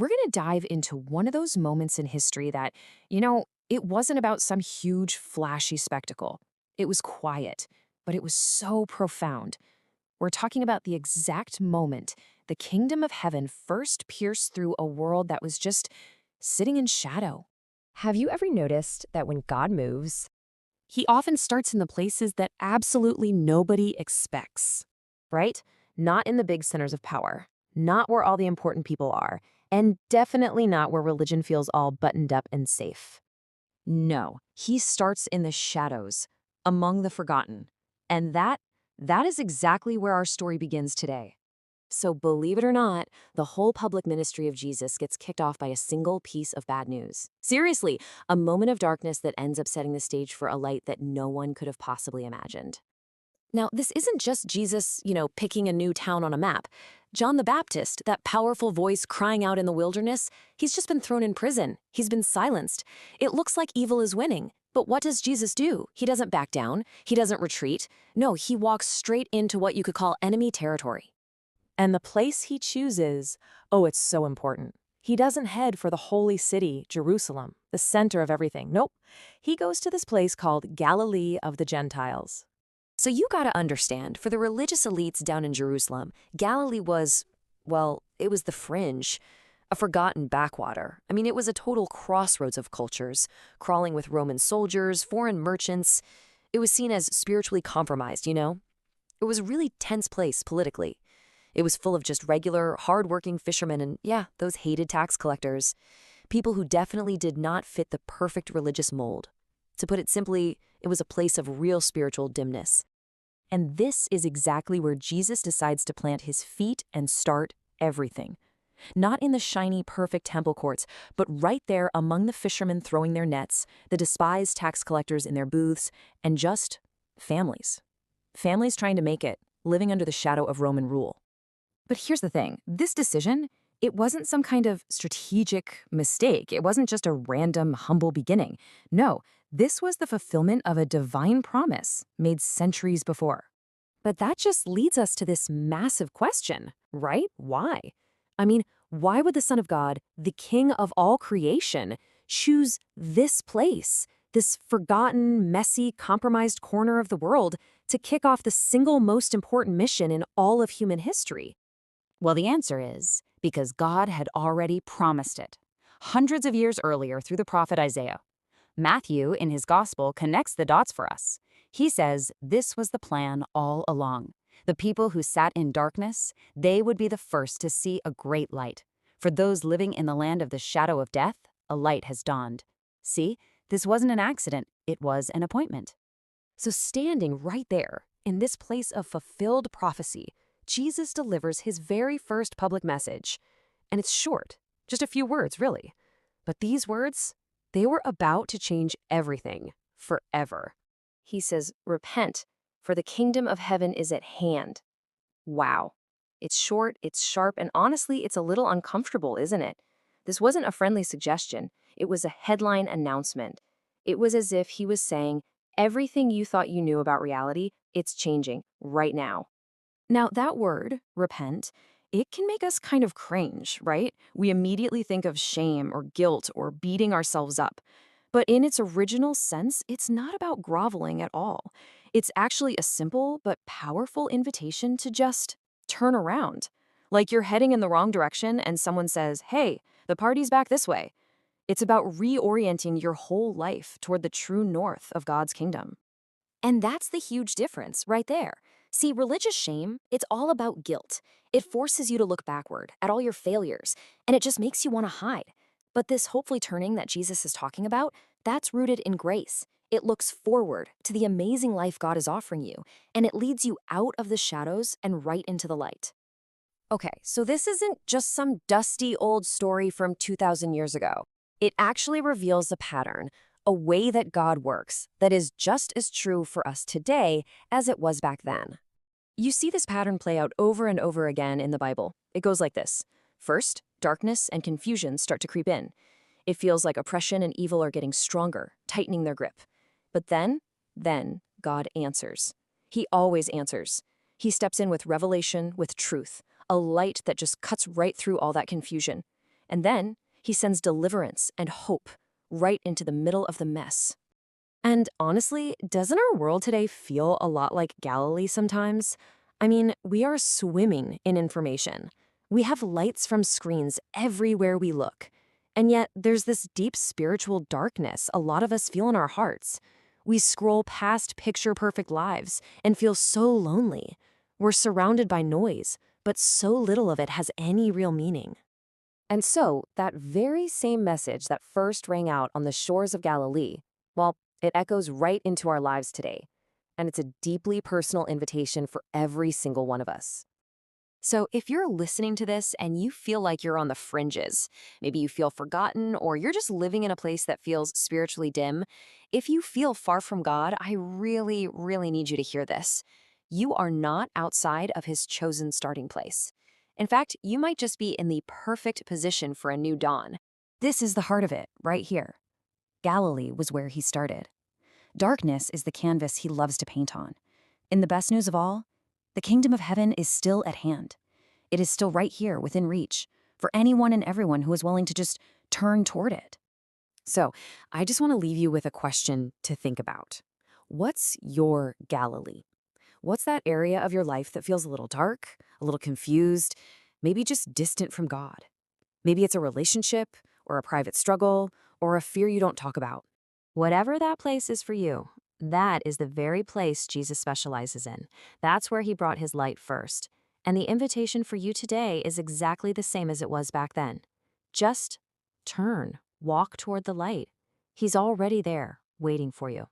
we're going to dive into one of those moments in history that, it wasn't about some huge, flashy spectacle. It was quiet, but it was so profound. We're talking about the exact moment the kingdom of heaven first pierced through a world that was just sitting in shadow. Have you ever noticed that when God moves, He often starts in the places that absolutely nobody expects, right? Not in the big centers of power, not where all the important people are, and definitely not where religion feels all buttoned up and safe. No, he starts in the shadows, among the forgotten. And that is exactly where our story begins today. So believe it or not, the whole public ministry of Jesus gets kicked off by a single piece of bad news. Seriously, a moment of darkness that ends up setting the stage for a light that no one could have possibly imagined. Now, this isn't just Jesus, picking a new town on a map. John the Baptist, that powerful voice crying out in the wilderness, he's just been thrown in prison. He's been silenced. It looks like evil is winning. But what does Jesus do? He doesn't back down. He doesn't retreat. No, he walks straight into what you could call enemy territory. And the place he chooses, oh, it's so important. He doesn't head for the holy city, Jerusalem, the center of everything. Nope. He goes to this place called Galilee of the Gentiles. So you gotta understand, for the religious elites down in Jerusalem, Galilee was, well, it was the fringe, a forgotten backwater. I mean, it was a total crossroads of cultures, crawling with Roman soldiers, foreign merchants. It was seen as spiritually compromised, It was a really tense place politically. It was full of just regular, hard-working fishermen and, yeah, those hated tax collectors. People who definitely did not fit the perfect religious mold. To put it simply, it was a place of real spiritual dimness. And this is exactly where Jesus decides to plant his feet and start everything. Not in the shiny, perfect temple courts, but right there among the fishermen throwing their nets, the despised tax collectors in their booths, and just families. Families trying to make it, living under the shadow of Roman rule. But here's the thing, this decision, it wasn't some kind of strategic mistake. It wasn't just a random, humble beginning. No, this was the fulfillment of a divine promise made centuries before. But that just leads us to this massive question, right? Why? I mean, why would the Son of God, the King of all creation, choose this place, this forgotten, messy, compromised corner of the world, to kick off the single most important mission in all of human history? Well, the answer is because God had already promised it, hundreds of years earlier through the prophet Isaiah. Matthew, in his gospel, connects the dots for us. He says this was the plan all along. The people who sat in darkness, they would be the first to see a great light. For those living in the land of the shadow of death, a light has dawned. See, this wasn't an accident, it was an appointment. So standing right there, in this place of fulfilled prophecy, Jesus delivers his very first public message. And it's short, just a few words, really. But these words, they were about to change everything, forever. He says, "Repent, for the kingdom of heaven is at hand." Wow. It's short, it's sharp, and honestly, it's a little uncomfortable, isn't it? This wasn't a friendly suggestion. It was a headline announcement. It was as if he was saying, everything you thought you knew about reality, it's changing right now. Now, that word, repent, it can make us kind of cringe, right? We immediately think of shame or guilt or beating ourselves up. But in its original sense, it's not about groveling at all. It's actually a simple but powerful invitation to just turn around. Like you're heading in the wrong direction and someone says, "Hey, the party's back this way." It's about reorienting your whole life toward the true north of God's kingdom. And that's the huge difference right there. See, religious shame, it's all about guilt. It forces you to look backward at all your failures, and it just makes you want to hide. But this hopefully turning that Jesus is talking about, that's rooted in grace. It looks forward to the amazing life God is offering you, and it leads you out of the shadows and right into the light. Okay, so this isn't just some dusty old story from 2,000 years ago. It actually reveals a pattern, a way that God works that is just as true for us today as it was back then. You see this pattern play out over and over again in the Bible. It goes like this. First, darkness and confusion start to creep in. It feels like oppression and evil are getting stronger, tightening their grip. But then God answers. He always answers. He steps in with revelation, with truth, a light that just cuts right through all that confusion. And then he sends deliverance and hope right into the middle of the mess. And honestly, doesn't our world today feel a lot like Galilee sometimes? I mean, we are swimming in information. We have lights from screens everywhere we look. And yet, there's this deep spiritual darkness a lot of us feel in our hearts. We scroll past picture-perfect lives and feel so lonely. We're surrounded by noise, but so little of it has any real meaning. And so, that very same message that first rang out on the shores of Galilee, well, it echoes right into our lives today. And it's a deeply personal invitation for every single one of us. So if you're listening to this and you feel like you're on the fringes, maybe you feel forgotten or you're just living in a place that feels spiritually dim, if you feel far from God, I really, really need you to hear this. You are not outside of his chosen starting place. In fact, you might just be in the perfect position for a new dawn. This is the heart of it, right here. Galilee was where he started. Darkness is the canvas he loves to paint on. In the best news of all, the kingdom of heaven is still at hand. It is still right here within reach for anyone and everyone who is willing to just turn toward it. So, I just want to leave you with a question to think about. What's your Galilee? What's that area of your life that feels a little dark, a little confused, maybe just distant from God? Maybe it's a relationship, or a private struggle, or a fear you don't talk about. Whatever that place is for you, that is the very place Jesus specializes in. That's where he brought his light first. And the invitation for you today is exactly the same as it was back then. Just turn, walk toward the light. He's already there, waiting for you.